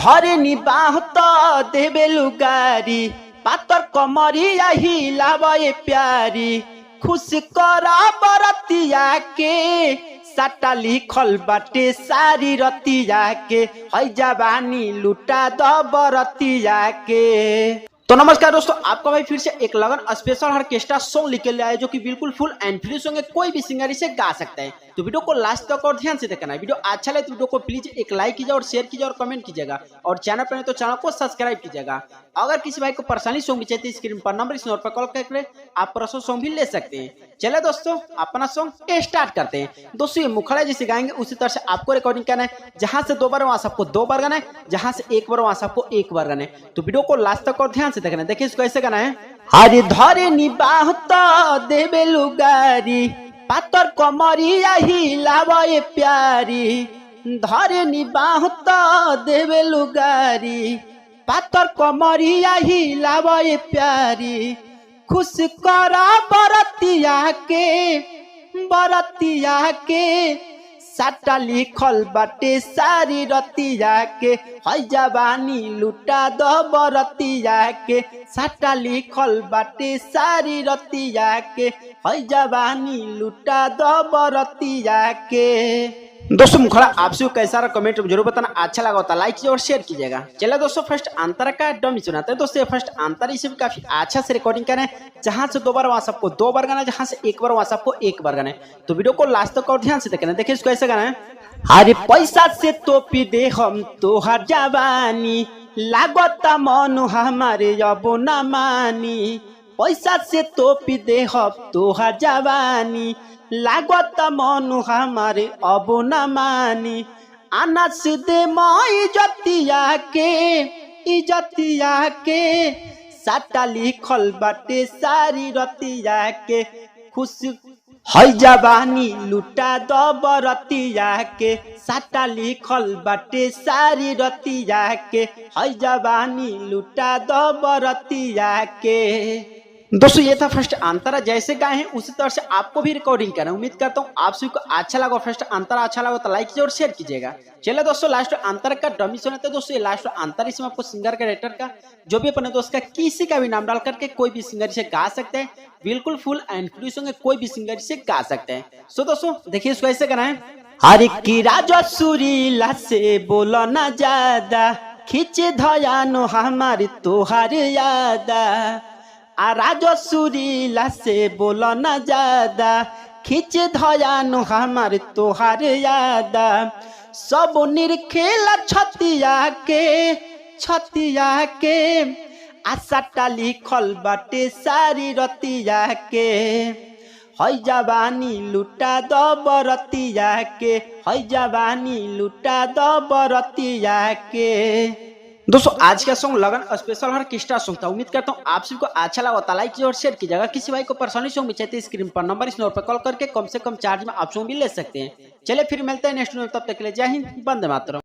धरे निबाह तो देवे लुगारी पातर कमरिया हिलावे प्यारी खुश करा बरतिया के साटा लिखल बाटे सारी रतिया के है जवानी लुटा द बरतिया के। तो नमस्कार दोस्तों, आपका भाई फिर से एक लगन स्पेशल ऑर्केस्ट्रा सॉन्ग लेके ले आया जो कि बिल्कुल फुल एंड फ्री सॉन्ग है, कोई भी सिंगर इसे गा सकता है। तो वीडियो को लास्ट तक और ध्यान से देखना है। वीडियो अच्छा लगे तो वीडियो को प्लीज एक लाइक कीजिए और शेयर कीजिए और कमेंट कीजिएगा और चैनल पर नहीं तो चैनल को सब्सक्राइब कीजिएगा। अगर किसी भाई को पर्सनली सॉन्ग भी चाहिए स्क्रीन पर नंबर इस नंबर पर कॉल करके आप पर्सनल सॉन्ग भी ले सकते हैं। चले दोस्तों अपना सॉन्ग स्टार्ट करते हैं। दोस्तों ये मुखड़ा जैसे गाएंगे उसी तरह से आपको रिकॉर्डिंग करना है, जहां से 2 बार वहां सबको 2 बार गाना है, जहां से 1 बार वहां सबको 1 बार गाना है। तो वीडियो को लास्ट तक और ध्यान से देखना है। देखिए इसको ऐसे गाना है। हरे धरे निबाह तो देवे लुगारी पातर कमरिया हिलावे प्यारी धरे निबाह तो देवे लुगारी पातर कमरिया हिलावे प्यारी खुश करा बरतिया के साटा लिखल बाटे सारी रतिया के है जवानी लुटा द बरतिया के साटा लिखल बाटे सारी रतिया के है जवानी लुटा द बरतिया के। दोस्तों मुखड़ा आपसे कैसा रहा कमेंट में जरूर बताना। अच्छा लगा होता लाइक कीजिए और शेयर कीजिएगा। चलिए दोस्तों फर्स्ट अंतर का डमी सुनाते हैं। दोस्तों फर्स्ट अंतर इसे भी काफी अच्छा से रिकॉर्डिंग करें, जहां से 2 बार वहां सबको 2 बार गाना, जहां से 1 बार वहां सबको 1 बार गाना। तो वीडियो को लास्ट तक और ध्यान से देखना। देखिए इसको ऐसे गाना है। अरे पैसा से तोपी दे हम तोहार जवानी लागता मन हमारे अब न मानी पैसा से तोपी दे हम तोहार जवानी लागत मन हमारे अब न मानी आना सीधे मई इजतिया के साटा लिखल बाटे सारी रतिया के खुश है जवानी लुटा द बरतिया के साटा लिखल बाटे सारी रतिया के है जवानी लुटा द बरतिया के। दोस्तों ये था फर्स्ट अंतरा, जैसे गाए हैं उसी तरह से आपको भी रिकॉर्डिंग करना है। उम्मीद करता हूँ आप सभी को अच्छा लगा। फर्स्ट अंतरा अच्छा लगा तो लाइक कीजिए और शेयर कीजिएगा। चलिए दोस्तों लास्ट अंतर का डमी सुनाते हैं। दोस्तों ये लास्ट अंतर इसमें आपको सिंगर का राइटर का जो भी अपने दोस्त का किसी का भी नाम डाल करके कोई भी सिंगर इसे गा सकते हैं। बिल्कुल फुल एंड फ्री सॉन्ग है, कोई भी सिंगर इसे गा सकते हैं। सो दोस्तों देखिए इसको ऐसे करना है। हरे की राजा सुरीला से बोलो ना ज्यादा खींचे धयानो हमारी तोहार यादा आ राजो सुरीला से बोलो न ज्यादा खींच धयान हमारे तोहार यादा सब निरखेला छतिया के आसाटा लिखल बाटे सारी रतिया के है जवानी लुटा द बरतिया के है जवानी लुटा द बरतिया के। दोस्तों आज का सॉन्ग लगन स्पेशल ऑर्केस्ट्रा सॉन्ग था। उम्मीद करता हूँ आप सभी को अच्छा लगा होता लाइक कीजिए और शेयर कीजिएगा। किसी भाई को पर्सनली सॉन्ग भी चाहिए स्क्रीन पर नंबर इस नंबर पर कॉल करके कम से कम चार्ज में आप सॉन्ग भी ले सकते हैं। चलिए फिर मिलते हैं नेक्स्ट वीडियो, तब तक के लिए जय हिंद, वंदे मातरम।